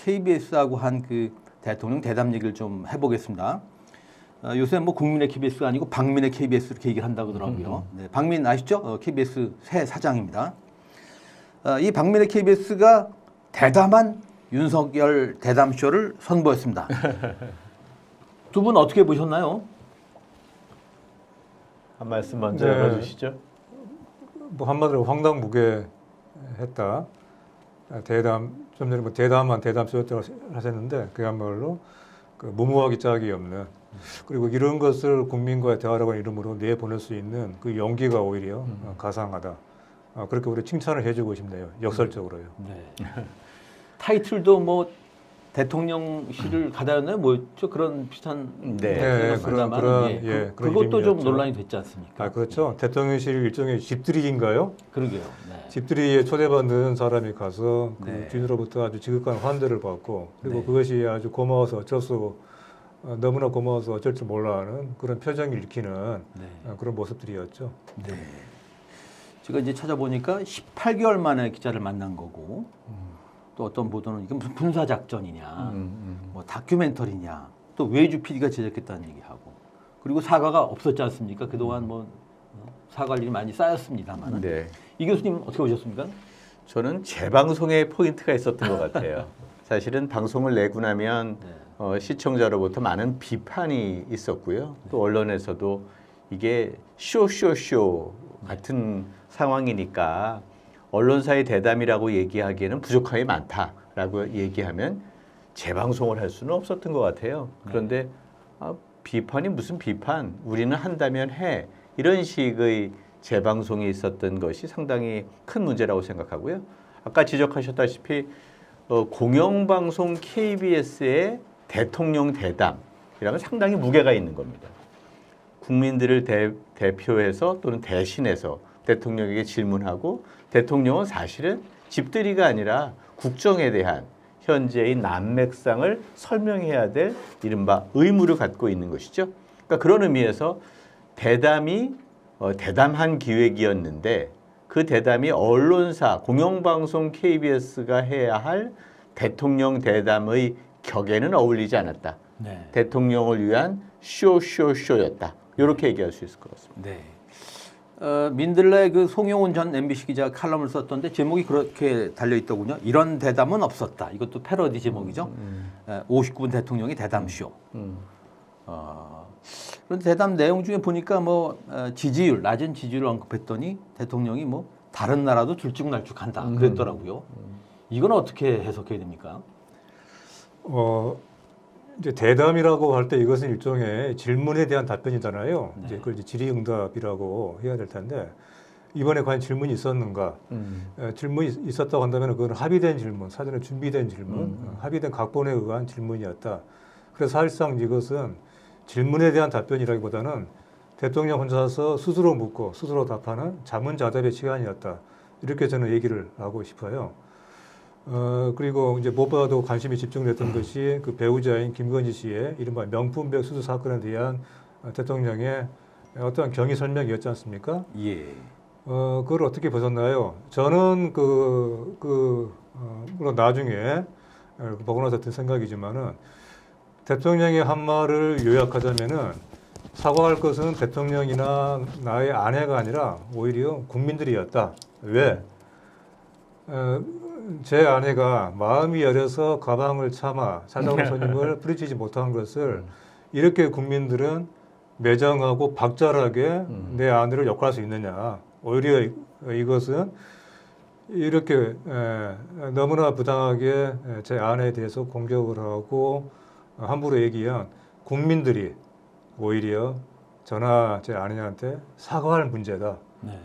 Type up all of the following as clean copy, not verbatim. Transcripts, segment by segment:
KBS하고 한 그 대통령 대담 얘기를 좀 해보겠습니다. 요새 뭐 국민의 KBS가 아니고 박민의 KBS 이렇게 얘기를 한다고 하더라고요. 네, 박민 아시죠? KBS 새 사장입니다. 이 박민의 KBS가 대담한 윤석열 대담쇼를 선보였습니다. 두 분 어떻게 보셨나요? 한 말씀 먼저 네. 해주시죠. 뭐 한마디로 황당무계했다. 좀 전에 뭐 대담한 대담쇼였다고 하셨는데 그야말로 그 무모하기 짝이 없는, 그리고 이런 것을 국민과의 대화라고 하는 이름으로 내보낼 수 있는 그 용기가 오히려 가상하다. 그렇게 우리 칭찬을 해주고 싶네요. 역설적으로요. 네. 타이틀도 뭐 대통령실을 가다였나요? 뭐였죠? 그런 비슷한 네. 그런 그것도 좀 이름이었죠. 논란이 됐지 않습니까? 그렇죠. 대통령실 일종의 집들이인가요? 그러게요. 네. 집들이에 초대받는 사람이 가서 그 네. 주인으로부터 아주 지극한 환대를 받고, 그리고 네. 그것이 아주 고마워서 어쩔 수 너무나 고마워서 어쩔 줄 몰라하는 그런 표정이 읽히는 네. 그런 모습들이었죠. 네. 제가 이제 찾아보니까 18개월 만에 기자를 만난 거고, 또 어떤 보도는 이게 무슨 군사 작전이냐, 뭐 다큐멘터리냐, 또 외주 PD가 제작했다는 얘기하고, 그리고 사과가 없었지 않습니까? 그동안 뭐 사과할 일이 많이 쌓였습니다만. 네. 이 교수님 어떻게 보셨습니까? 저는 재방송에 포인트가 있었던 것 같아요. 사실은 방송을 내고 나면 네. 시청자로부터 많은 비판이 있었고요. 또 언론에서도 이게 쇼 같은 상황이니까 언론사의 대담이라고 얘기하기에는 부족함이 많다라고 얘기하면 재방송을 할 수는 없었던 것 같아요. 그런데 비판이 무슨 비판? 우리는 한다면 해. 이런 식의 재방송이 있었던 것이 상당히 큰 문제라고 생각하고요. 아까 지적하셨다시피 공영방송 KBS의 대통령 대담이라면 상당히 무게가 있는 겁니다. 국민들을 대표해서 또는 대신해서 대통령에게 질문하고, 대통령은 사실은 집들이가 아니라 국정에 대한 현재의 난맥상을 설명해야 될 이른바 의무를 갖고 있는 것이죠. 그러니까 그런 의미에서 대담이 대담한 기획이었는데, 그 대담이 언론사, 공영방송 KBS가 해야 할 대통령 대담의 격에는 어울리지 않았다. 네. 대통령을 위한 쇼였다. 이렇게 얘기할 수 있을 것 같습니다. 네. 민들레 그 송영훈 전 MBC 기자가 칼럼을 썼던데 제목이 그렇게 달려 있더군요. 이런 대담은 없었다. 이것도 패러디 제목이죠. 59분 대통령이 대담쇼. 그런데 대담 내용 중에 보니까 뭐 지지율, 낮은 지지율을 언급했더니 대통령이 뭐 다른 나라도 들쭉날쭉한다 그랬더라고요. 이건 어떻게 해석해야 됩니까? 이제 대담이라고 할 때 이것은 일종의 질문에 대한 답변이잖아요. 네. 이제 그걸 이제 질의응답이라고 해야 될 텐데, 이번에 과연 질문이 있었는가? 질문이 있었다고 한다면 그건 합의된 질문, 사전에 준비된 질문, 합의된 각본에 의한 질문이었다. 그래서 사실상 이것은 질문에 대한 답변이라기보다는 대통령 혼자서 스스로 묻고 스스로 답하는 자문자답의 시간이었다. 이렇게 저는 얘기를 하고 싶어요. 그리고 이제 무엇보다도 관심이 집중됐던 것이 그 배우자인 김건희 씨의 이른바 명품백 수수 사건에 대한 대통령의 어떠한 경위 설명이었지 않습니까? 예. 그걸 어떻게 보셨나요? 저는 물론 나중에 보고 나서 든 생각이지만은, 대통령의 한 말을 요약하자면은 사과할 것은 대통령이나 나의 아내가 아니라 오히려 국민들이었다. 왜? 제 아내가 마음이 여려서 가방을 참아 찾아온 손님을 뿌리치지 못한 것을 이렇게 국민들은 매정하고 박절하게 내 아내를 욕할 수 있느냐. 오히려 이것은 이렇게 너무나 부당하게 제 아내에 대해서 공격을 하고 함부로 얘기한 국민들이 오히려 저나 제 아내한테 사과할 문제다. 네.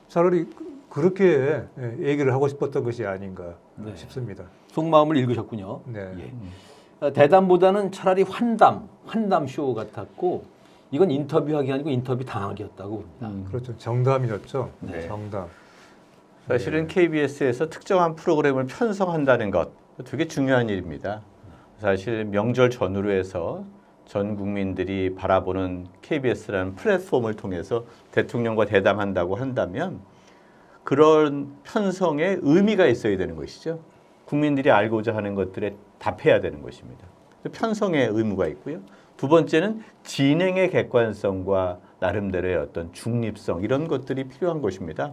차라리 그렇게 얘기를 하고 싶었던 것이 아닌가 싶습니다. 속마음을 읽으셨군요. 네. 예. 대담보다는 차라리 환담쇼 같았고, 이건 인터뷰하기 아니고 인터뷰 당하기였다고 봅니다. 그렇죠. 정담이었죠. 네. 정담. 사실은 KBS에서 특정한 프로그램을 편성한다는 것 되게 중요한 일입니다. 사실 명절 전후로 해서 전 국민들이 바라보는 KBS라는 플랫폼을 통해서 대통령과 대담한다고 한다면 그런 편성에 의미가 있어야 되는 것이죠. 국민들이 알고자 하는 것들에 답해야 되는 것입니다. 편성의 의무가 있고요. 두 번째는 진행의 객관성과 나름대로의 어떤 중립성 이런 것들이 필요한 것입니다.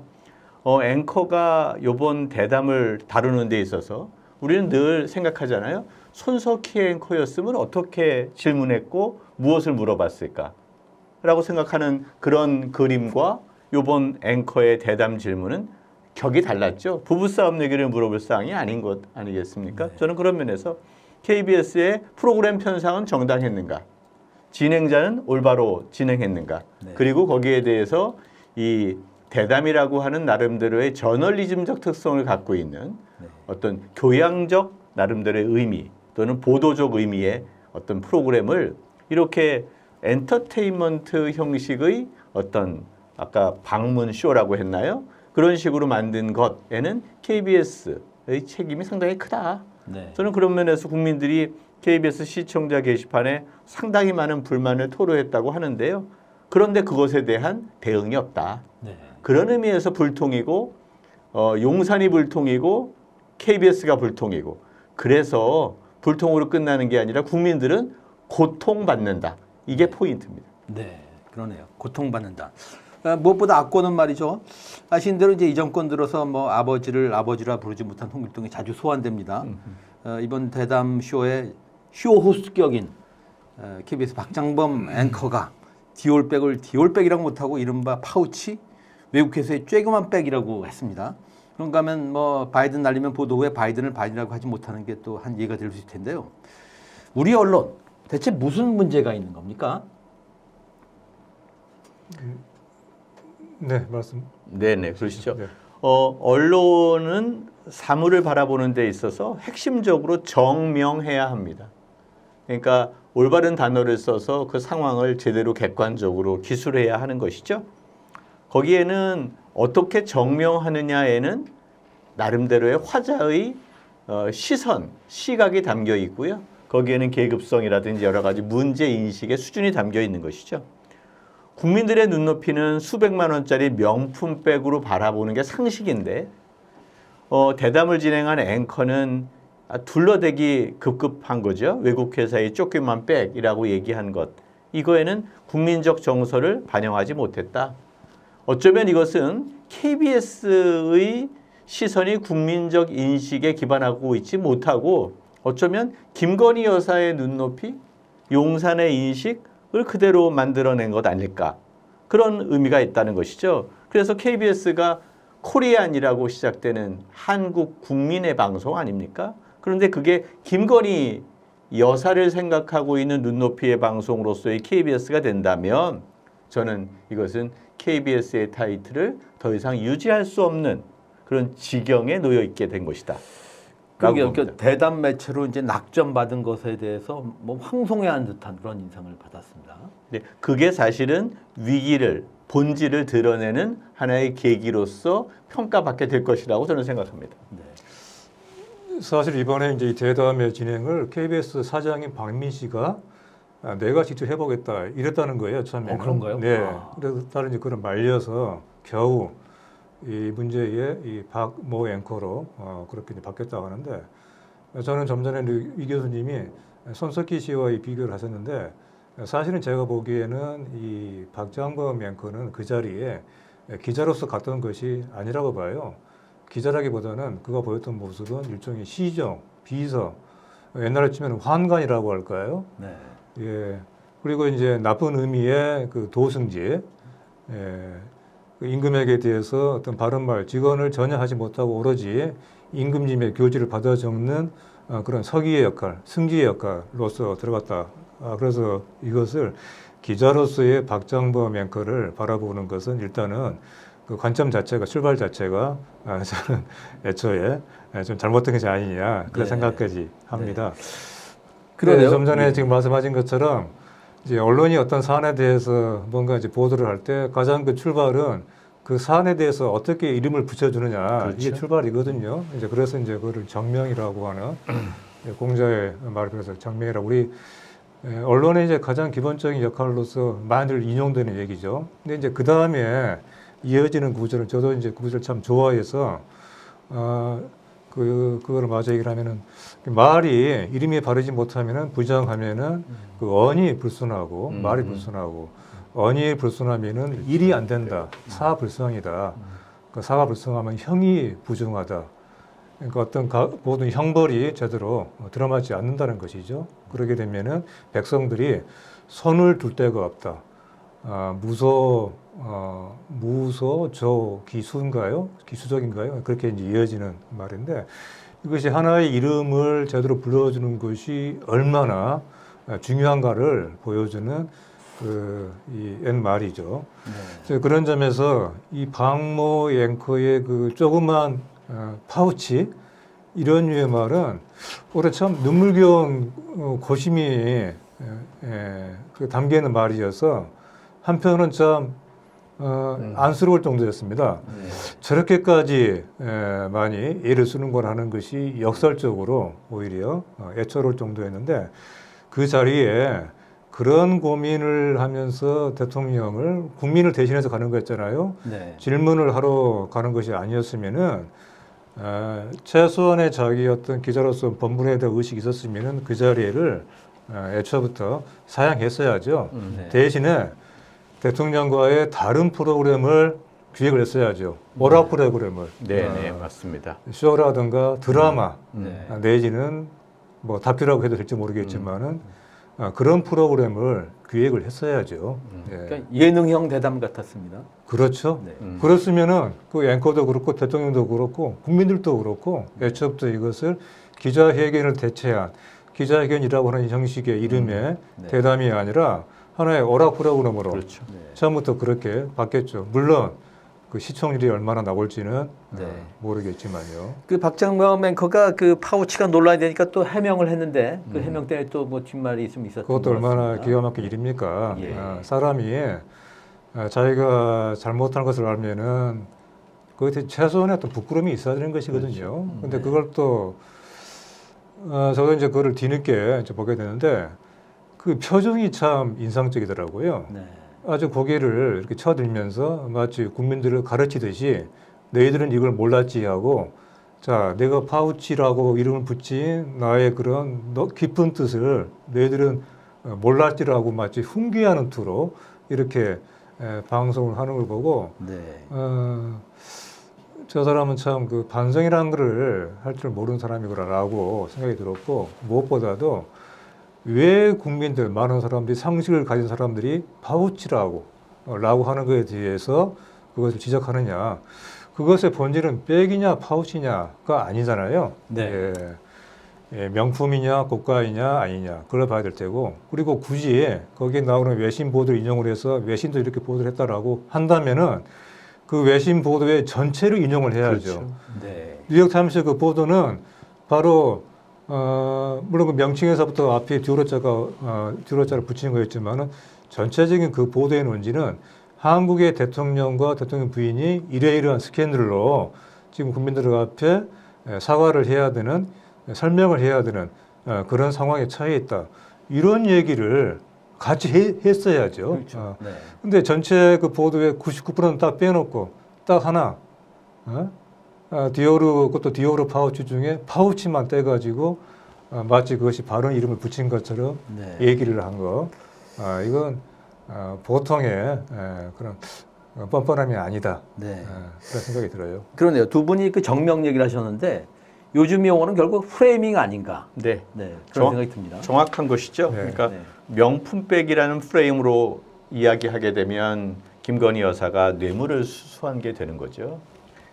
앵커가 이번 대담을 다루는 데 있어서 우리는 늘 생각하잖아요. 손석희 앵커였으면 어떻게 질문했고 무엇을 물어봤을까? 라고 생각하는 그런 그림과 이번 앵커의 대담 질문은 격이 달랐죠. 부부싸움 얘기를 물어볼 사항이 아닌 것 아니겠습니까? 네. 저는 그런 면에서 KBS의 프로그램 편성은 정당했는가? 진행자는 올바로 진행했는가? 네. 그리고 거기에 대해서 이 대담이라고 하는 나름대로의 저널리즘적 특성을 갖고 있는 네. 어떤 교양적 나름대로의 의미 또는 보도적 의미의 어떤 프로그램을 이렇게 엔터테인먼트 형식의 어떤 아까 방문 쇼라고 했나요? 그런 식으로 만든 것에는 KBS의 책임이 상당히 크다. 네. 저는 그런 면에서 국민들이 KBS 시청자 게시판에 상당히 많은 불만을 토로했다고 하는데요. 그런데 그것에 대한 대응이 없다. 네. 그런 의미에서 불통이고 용산이 불통이고 KBS가 불통이고 그래서 불통으로 끝나는 게 아니라 국민들은 고통받는다. 이게 포인트입니다. 네, 그러네요. 고통받는다. 무엇보다 악권은 말이죠. 아시는 대로 이제 이 정권 들어서 뭐 아버지를 아버지라 부르지 못한 홍길동이 자주 소환됩니다. 이번 대담 쇼의 쇼 호스격인 KBS 박장범 앵커가 디올백이라고 못하고 이른바 파우치 외국에서의 쬐그만 백이라고 했습니다. 그런가 하면 뭐 바이든 날리면 보도 후에 바이든을 바이든이라고 하지 못하는 게 또 한 예가 될 수 있을 텐데요. 우리 언론 대체 무슨 문제가 있는 겁니까? 네, 말씀. 네네, 그러시죠. 네. 언론은 사물을 바라보는 데 있어서 핵심적으로 정명해야 합니다. 그러니까 올바른 단어를 써서 그 상황을 제대로 객관적으로 기술해야 하는 것이죠. 거기에는 어떻게 정명하느냐에는 나름대로의 화자의 시선, 시각이 담겨 있고요. 거기에는 계급성이라든지 여러 가지 문제인식의 수준이 담겨 있는 것이죠. 국민들의 눈높이는 수백만 원짜리 명품백으로 바라보는 게 상식인데 대담을 진행한 앵커는 둘러대기 급급한 거죠. 외국 회사의 조그만 백이라고 얘기한 것. 이거에는 국민적 정서를 반영하지 못했다. 어쩌면 이것은 KBS의 시선이 국민적 인식에 기반하고 있지 못하고 어쩌면 김건희 여사의 눈높이, 용산의 인식을 그대로 만들어낸 것 아닐까. 그런 의미가 있다는 것이죠. 그래서 KBS가 코리안이라고 시작되는 한국 국민의 방송 아닙니까? 그런데 그게 김건희 여사를 생각하고 있는 눈높이의 방송으로서의 KBS가 된다면 저는 이것은 KBS의 타이틀을 더 이상 유지할 수 없는 그런 지경에 놓여 있게 된 것이다. 그러니까 대담 매체로 이제 낙점받은 것에 대해서 뭐 황송해한 듯한 그런 인상을 받았습니다. 네, 그게 사실은 위기를 본질을 드러내는 하나의 계기로서 평가받게 될 것이라고 저는 생각합니다. 네. 사실 이번에 이제 이 대담의 진행을 KBS 사장인 박민 씨가 내가 직접 해보겠다 이랬다는 거예요 처음에. 그런가요? 네. 아. 그래서 다른 그런 말려서 겨우 이 문제의 이 박모 앵커로 그렇게 이제 바뀌었다고 하는데 저는 좀 전에 이 교수님이 손석희 씨와 이 비교를 하셨는데 사실은 제가 보기에는 이 박장범 앵커는 그 자리에 기자로서 갔던 것이 아니라고 봐요. 기자라기보다는 그가 보였던 모습은 일종의 시정, 비서, 옛날에 치면 환관이라고 할까요? 네. 예. 그리고 이제 나쁜 의미의 그 도승지, 예. 그 임금에게 대해서 어떤 바른 말, 직언을 전혀 하지 못하고 오로지 임금님의 교지를 받아 적는 그런 서기의 역할, 승지의 역할로서 들어갔다. 그래서 이것을 기자로서의 박장범 앵커를 바라보는 것은 일단은 그 관점 자체가, 출발 자체가 저는 애초에 좀 잘못된 것이 아니냐 그런 네. 생각까지 합니다. 그러네요. 좀 전에 지금 말씀하신 것처럼 이제 언론이 어떤 사안에 대해서 뭔가 이제 보도를 할 때 가장 그 출발은 그 사안에 대해서 어떻게 이름을 붙여주느냐 그렇죠. 이게 출발이거든요. 이제 그래서 이제 그거를 정명이라고 하는 공자의 말을 빌어서 정명이라고 우리 언론의 이제 가장 기본적인 역할로서 많이들 인용되는 얘기죠. 근데 이제 그 다음에 이어지는 구절을 저도 이제 구절 참 좋아해서 그거를 마저 얘기를 하면은 말이 이름이 바르지 못하면은 부정하면은 그 언이 불순하고 말이 불순하고 언이 불순하면은 일이 안 된다. 사불성이다. 그 사가 불성하면 형이 부정하다. 그러니까 어떤 모든 형벌이 제대로 드러나지 않는다는 것이죠. 그러게 되면은 백성들이 손을 둘 데가 없다. 무소 기수인가요? 기수적인가요? 그렇게 이제 이어지는 말인데 이것이 하나의 이름을 제대로 불러주는 것이 얼마나 중요한가를 보여주는 이 말이죠. 네. 그런 점에서 이 박모 앵커의 그 조그만 파우치 이런 류의 말은 올해 참 눈물겨운 고심이 담겨 있는 말이어서 한편은 참 안쓰러울 정도였습니다. 저렇게까지 많이 애를 쓰는 거라는 것이 역설적으로 오히려 애처로울 정도였는데 그 자리에 그런 고민을 하면서 대통령을 국민을 대신해서 가는 거였잖아요. 네. 질문을 하러 가는 것이 아니었으면은 최소한의 자기 어떤 기자로서 본분에 대한 의식이 있었으면은 그 자리를 애초부터 사양했어야죠. 네. 대신에 대통령과의 다른 프로그램을 기획을 했어야죠. 오락 프로그램을. 네, 맞습니다. 쇼라든가 드라마 내지는 뭐 다큐라고 해도 될지 모르겠지만은 그런 프로그램을 기획을 했어야죠. 그러니까 예능형 대담 같았습니다. 그렇죠. 네. 그렇으면은 그 앵커도 그렇고 대통령도 그렇고 국민들도 그렇고 애초부터 이것을 기자회견을 대체한 기자회견이라고 하는 형식의 이름의 대담이 아니라 하나의 오락 프로그램으로 그렇죠. 처음부터 그렇게 바뀌었죠. 물론 그 시청률이 얼마나 나올지는 모르겠지만요. 그 박장범 앵커가 그 파우치가 논란이 되니까 또 해명을 했는데 그 해명 때문에 또 뭐 뒷말이 좀 있었던 그것도 얼마나 기가 막힌 일입니까? 사람이 자기가 잘못한 것을 알면은 그것에 최소한의 어떤 부끄러움이 있어야 되는 것이거든요. 근데 그걸 또 저도 이제 그거를 뒤늦게 이제 보게 되는데 그 표정이 참 인상적이더라고요. 아주 고개를 이렇게 쳐들면서 마치 국민들을 가르치듯이 너희들은 이걸 몰랐지 하고 자 내가 파우치라고 이름을 붙인 나의 그런 깊은 뜻을 너희들은 몰랐지라고 마치 훈계하는 투로 이렇게 방송을 하는 걸 보고 저 사람은 참 그 반성이라는 거를 할 줄 모르는 사람이구나라고 생각이 들었고 무엇보다도 왜 국민들 많은 사람들이 상식을 가진 사람들이 파우치라고 하는 것에 대해서 그것을 지적하느냐 그것의 본질은 백이냐 파우치냐가 아니잖아요. 네. 명품이냐 고가이냐 아니냐 그걸 봐야 될 테고 그리고 굳이 거기에 나오는 외신 보도를 인용을 해서 외신도 이렇게 보도를 했다라고 한다면은 그 외신 보도의 전체를 인용을 해야죠. 그렇죠. 뉴욕타임스 그 보도는 바로 물론 그 명칭에서부터 앞에 듀로자를 붙이는 거였지만은 전체적인 그 보도의 논지는 한국의 대통령과 대통령 부인이 이러이러한 스캔들로 지금 국민들 앞에 사과를 해야 되는 설명을 해야 되는 그런 상황에 처해 있다. 이런 얘기를 같이 했어야죠. 그렇죠. 근데 전체 그 보도의 99%는 딱 빼놓고 딱 하나 그것도 디오르 파우치 중에 파우치만 떼가지고 마치 그것이 바른 이름을 붙인 것처럼 얘기를 한 거. 이건 보통의 그런 뻔뻔함이 아니다. 그런 생각이 들어요. 그러네요. 두 분이 그 정명 얘기를 하셨는데 요즘 용어는 결국 프레이밍 아닌가. 그런 생각이 듭니다. 정확한 것이죠. 그러니까 명품백이라는 프레임으로 이야기하게 되면 김건희 여사가 뇌물을 수수한 게 되는 거죠.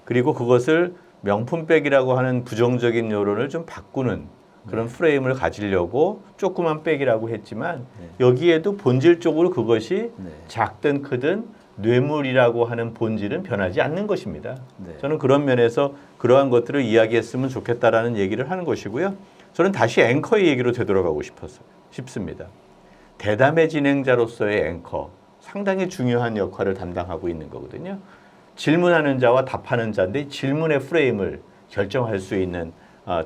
그리고 그것을 명품백이라고 하는 부정적인 여론을 좀 바꾸는 그런 프레임을 가지려고 조그만 백이라고 했지만 여기에도 본질적으로 그것이 작든 크든 뇌물이라고 하는 본질은 변하지 않는 것입니다. 저는 그런 면에서 그러한 것들을 이야기했으면 좋겠다라는 얘기를 하는 것이고요. 저는 다시 앵커의 얘기로 되돌아가고 싶습니다. 대담의 진행자로서의 앵커 상당히 중요한 역할을 담당하고 있는 거거든요. 질문하는 자와 답하는 자인데 질문의 프레임을 결정할 수 있는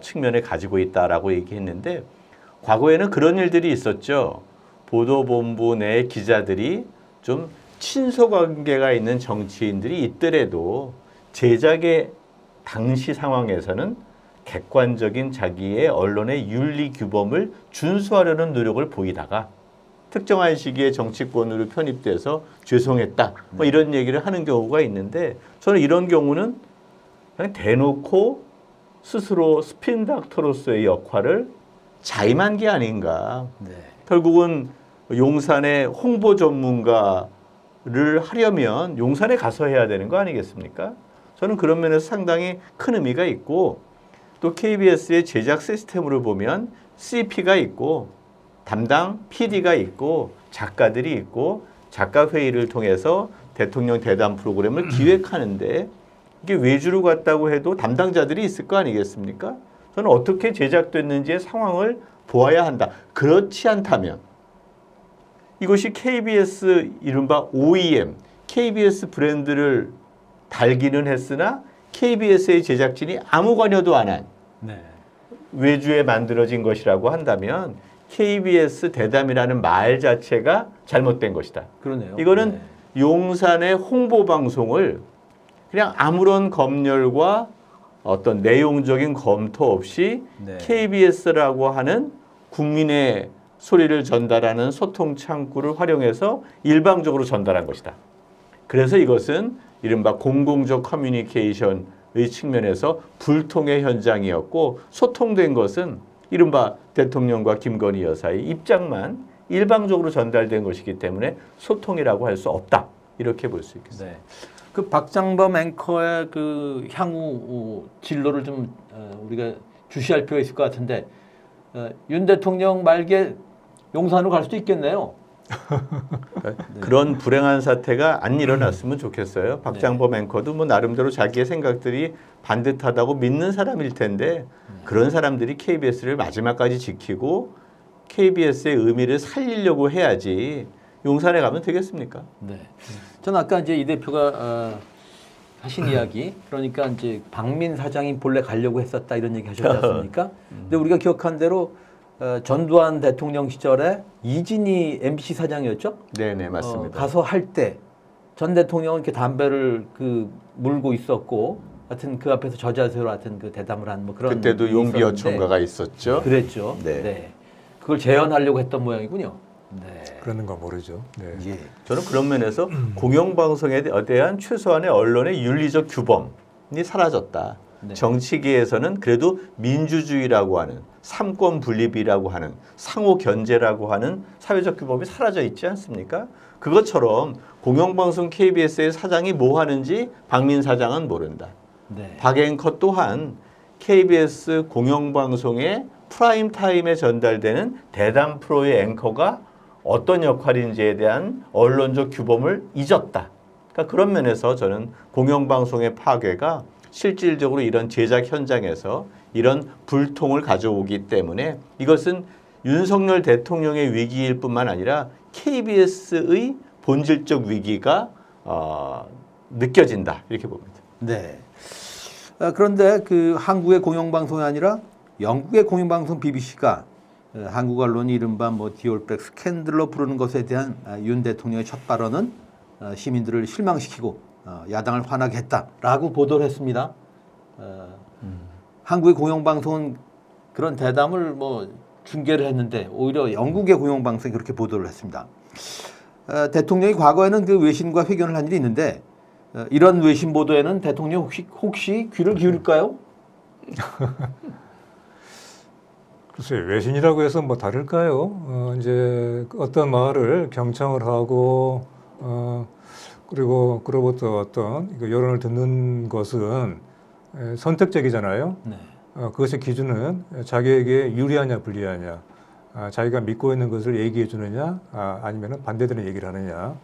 측면을 가지고 있다라고 얘기했는데 과거에는 그런 일들이 있었죠. 보도본부 내 기자들이 좀 친소관계가 있는 정치인들이 있더라도 제작의 당시 상황에서는 객관적인 자기의 언론의 윤리 규범을 준수하려는 노력을 보이다가 특정한 시기에 정치권으로 편입돼서 죄송했다 뭐 이런 얘기를 하는 경우가 있는데 저는 이런 경우는 그냥 대놓고 스스로 스핀 닥터로서의 역할을 자임한 게 아닌가. 네. 결국은 용산의 홍보 전문가를 하려면 용산에 가서 해야 되는 거 아니겠습니까? 저는 그런 면에서 상당히 큰 의미가 있고 또 KBS의 제작 시스템으로 보면 CP가 있고 담당 PD가 있고 작가들이 있고 작가 회의를 통해서 대통령 대담 프로그램을 기획하는데 이게 외주로 갔다고 해도 담당자들이 있을 거 아니겠습니까? 저는 어떻게 제작됐는지의 상황을 보아야 한다. 그렇지 않다면 이것이 KBS 이른바 OEM, KBS 브랜드를 달기는 했으나 KBS의 제작진이 아무 관여도 안 한 네. 외주에 만들어진 것이라고 한다면 KBS 대담이라는 말 자체가 잘못된 것이다. 그러네요. 이거는 네. 용산의 홍보 방송을 그냥 아무런 검열과 어떤 내용적인 검토 없이 네. KBS라고 하는 국민의 소리를 전달하는 소통 창구를 활용해서 일방적으로 전달한 것이다. 그래서 이것은 이른바 공공적 커뮤니케이션의 측면에서 불통의 현장이었고 소통된 것은 이른바 대통령과 김건희 여사의 입장만 일방적으로 전달된 것이기 때문에 소통이라고 할 수 없다. 이렇게 볼 수 있겠습니다. 네. 그 박장범 앵커의 그 향후 진로를 좀 우리가 주시할 필요가 있을 것 같은데 윤 대통령 말기에 용산으로 갈 수도 있겠네요. 그런 불행한 사태가 안 일어났으면 좋겠어요. 박장범 앵커도 뭐 나름대로 자기의 생각들이 반듯하다고 믿는 사람일 텐데 그런 사람들이 KBS를 마지막까지 지키고 KBS의 의미를 살리려고 해야지 용산에 가면 되겠습니까? 네. 저는 아까 이제 이 대표가 하신 이야기, 그러니까 이제 박민 사장이 본래 가려고 했었다 이런 얘기 하셨지 않습니까? 근데 우리가 기억한 대로 전두환 대통령 시절에 이진희 MBC 사장이었죠? 네네 맞습니다. 가서 할 때 전 대통령은 이렇게 담배를 물고 있었고, 하여튼 그 앞에서 저자세로 하여튼 그 대담을 한 뭐 그런. 그때도 일이 용기어 있었는데 총가가 있었죠. 그랬죠. 네. 네. 그걸 재현하려고 했던 모양이군요. 네. 그러는 거 모르죠. 네. 예. 저는 그런 면에서 공영방송에 대한 최소한의 언론의 윤리적 규범이 사라졌다. 네. 정치계에서는 그래도 민주주의라고 하는 삼권 분립이라고 하는 상호 견제라고 하는 사회적 규범이 사라져 있지 않습니까? 그것처럼 공영방송 KBS의 사장이 뭐 하는지 박민 사장은 모른다. 네. 박 앵커 또한 KBS 공영방송의 프라임 타임에 전달되는 대담 프로의 앵커가 어떤 역할인지에 대한 언론적 규범을 잊었다. 그러니까 그런 면에서 저는 공영방송의 파괴가 실질적으로 이런 제작 현장에서 이런 불통을 가져오기 때문에 이것은 윤석열 대통령의 위기일 뿐만 아니라 KBS의 본질적 위기가 느껴진다. 이렇게 봅니다. 네. 그런데 그 한국의 공영방송이 아니라 영국의 공영방송 BBC가 한국 언론이 이른바 뭐 디올백 스캔들로 부르는 것에 대한 윤 대통령의 첫 발언은 시민들을 실망시키고 야당을 화나게 했다라고 보도를 했습니다. 한국의 공영방송은 그런 대담을 뭐 중계를 했는데 오히려 영국의 공영방송이 그렇게 보도를 했습니다. 대통령이 과거에는 그 외신과 회견을 한 일이 있는데 이런 외신 보도에는 대통령 혹시 귀를 기울일까요? 글쎄 외신이라고 해서 뭐 다를까요? 이제 어떤 말을 경청을 하고 그리고 그로부터 어떤 여론을 듣는 것은 선택적이잖아요. 네. 그것의 기준은 자기에게 유리하냐 불리하냐, 자기가 믿고 있는 것을 얘기해 주느냐, 아니면 반대되는 얘기를 하느냐,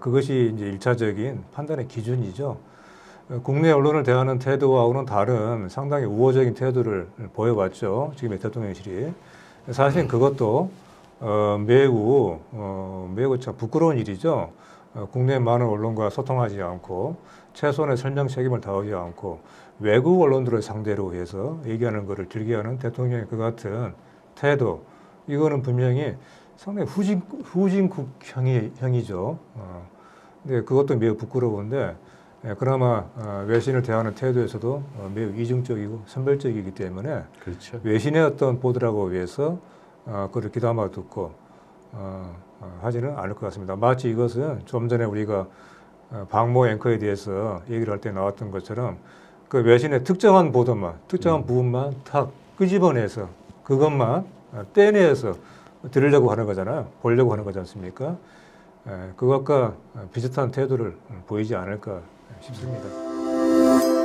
그것이 이제 일차적인 판단의 기준이죠. 국내 언론을 대하는 태도하고는 다른 상당히 우호적인 태도를 보여왔죠. 지금의 대통령실이. 사실 그것도 매우 참 부끄러운 일이죠. 국내 많은 언론과 소통하지 않고 최소한의 설명 책임을 다하지 않고 외국 언론들을 상대로 해서 얘기하는 것을 즐겨하는 대통령의 그 같은 태도, 이거는 분명히 상당히 후진국형이죠. 근데 그것도 매우 부끄러운데 그나마 외신을 대하는 태도에서도 매우 이중적이고 선별적이기 때문에 그렇죠. 외신의 어떤 보도라고 위해서 그걸 귀담아 듣고 하지는 않을 것 같습니다. 마치 이것은 좀 전에 우리가 박모 앵커에 대해서 얘기를 할 때 나왔던 것처럼 그 외신의 특정한 보도만, 특정한 부분만 탁 끄집어내서 그것만 떼내서 들으려고 하는 거잖아요. 보려고 하는 거지 않습니까? 그것과 비슷한 태도를 보이지 않을까 싶습니다.